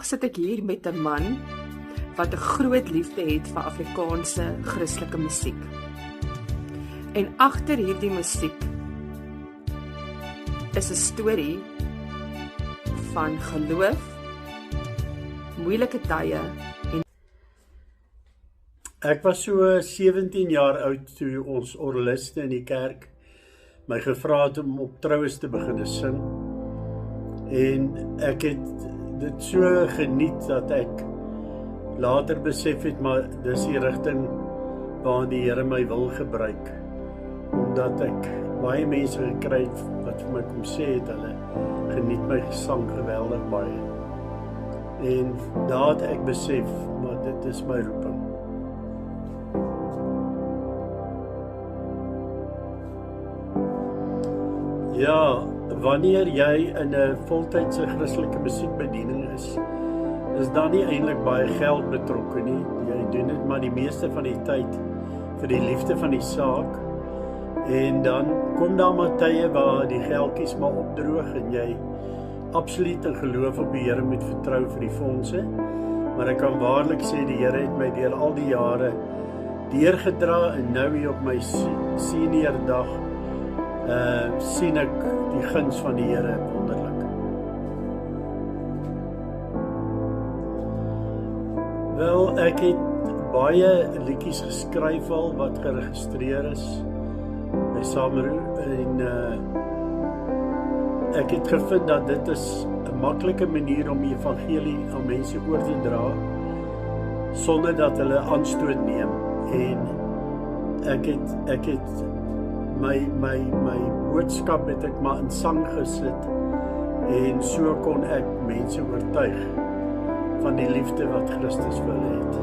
sit ek hier met 'n man wat 'n groot liefde het vir Afrikaanse Christelike musiek. En agter hierdie musiek is 'n storie van geloof, moeilike tye en Ek was so 17 jaar oud toe ons orgeliste in die kerk my gevra het om op troues te begin sing. En ek het dit so geniet dat ek later besef het, maar dis die rigting waarin die Here my wil gebruik. Omdat ek baie mense gekry het wat vir my kom sê het, hulle geniet my gesang geweldig baie. En daar het ek besef, maar dit is my roeping. Ja, wanneer jy in 'n voltydse Christelike musiekbediening is daar nie eintlik baie geld betrokke nie. Jy doen dit maar die meeste van die tyd vir die liefde van die saak. En dan kom daar maar tye waar die geldjies maar opdroog en jy absoluut in geloof op die Here moet vertrou vir die fondse. Maar ek kan waarlik sê die Here het my deur al die jare deurgedra en nou hier op my senior dag sien ek die guns van die Here wonderlik. Wel, ek het baie liedjies geskryf al wat geregistreer is by Sameroe en ek het gevind dat dit is 'n maklike manier om die evangelie aan mense oor te dra sonder dat hulle aanstoot neem. En ek het my boodskap het ek maar in sang gesit en so kon ek mense oortuig van die liefde wat Christus vir hulle het.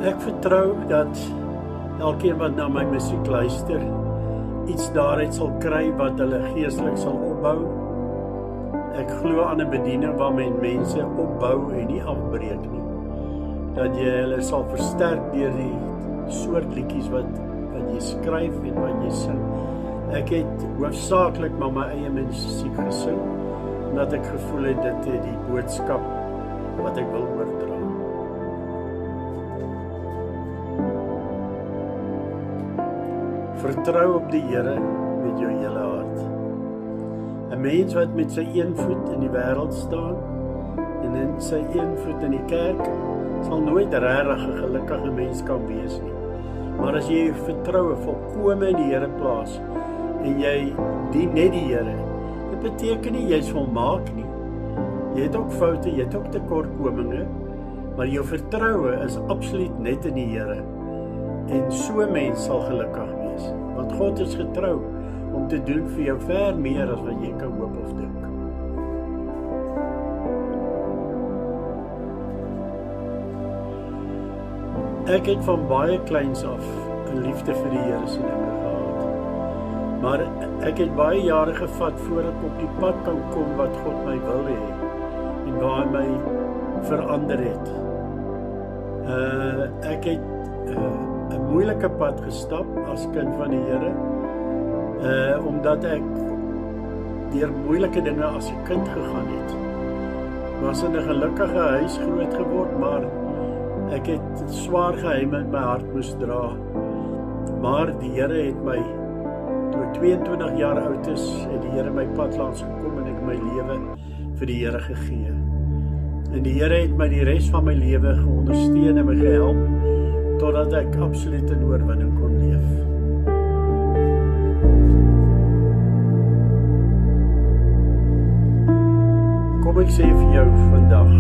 Ek vertrou dat elkeen wat na my musiek luister iets daaruit sal kry wat hulle geestelik sal opbou. Ek glo aan 'n bediening waar mense opbou en nie afbreek nie. Dat jy hulle sal versterk deur die soort liedjies wat jy skryf en wat jy sing. Ek het hoofsaaklik maar my eie musiek gesing, omdat ek gevoel het dit het die boodskap wat ek wil oordra. Vertrou op die Here met jou hele hart. 'n Mens wat met sy een voet in die wêreld staan en in sy een voet in die kerk, sal nooit regtig 'n gelukkige mens kan wees nie. Maar as jy vertroue volkome in die Here plaas en jy dien net die Here, dit beteken nie jy's volmaak nie. Jy het ook foute, jy het ook tekortkominge, maar jou vertroue is absoluut net in die Here. En so 'n mens sal gelukkig wees, want God is getrou om te doen vir jou ver meer as wat jy kan hoop of dink. Ek het van baie kleins af 'n liefde vir die Here se dinge gehad. Maar ek het baie jare gevat voor ek op die pad kan kom wat God my wil hê en waar hy my verander het. Ek het 'n moeilike pad gestap as kind van die Here, omdat ek deur moeilike dinge as 'n kind gegaan het. Was in 'n gelukkige huis groot geword, maar ek het swaar geheime in my hart moes dra. Maar die Here het my, toe ek 22 jaar oud is, het die Here my pad langs gekom en ek my lewe vir die Here gegee. En die Here het my die res van my lewe geondersteun en my gehelp, totdat ek absoluut in oorwinning kon leef. Kom ek sê vir jou vandag,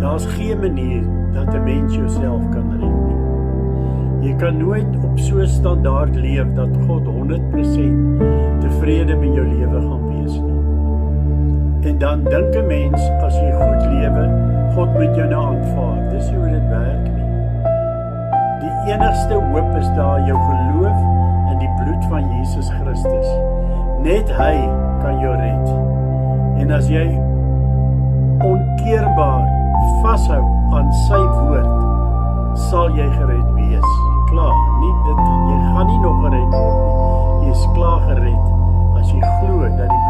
daar's geen manier dat 'n mens jouself kan red nie. Jy kan nooit op so 'n standaard leef dat God 100% tevrede met jou lewe gaan wees nie. En dan dink 'n mens, as jy goed lewe, God moet jou nou aanvaar. Dis nie hoe dit werk nie. Die enigste hoop is daar jou geloof in die bloed van Jesus Christus. Net hy kan jou red. En as jy onkeerbaar vashou aan sy woord, sal jy gered wees. Klaar, jy gaan nie nog gered word nie. Jy is klaar gered as jy glo dat die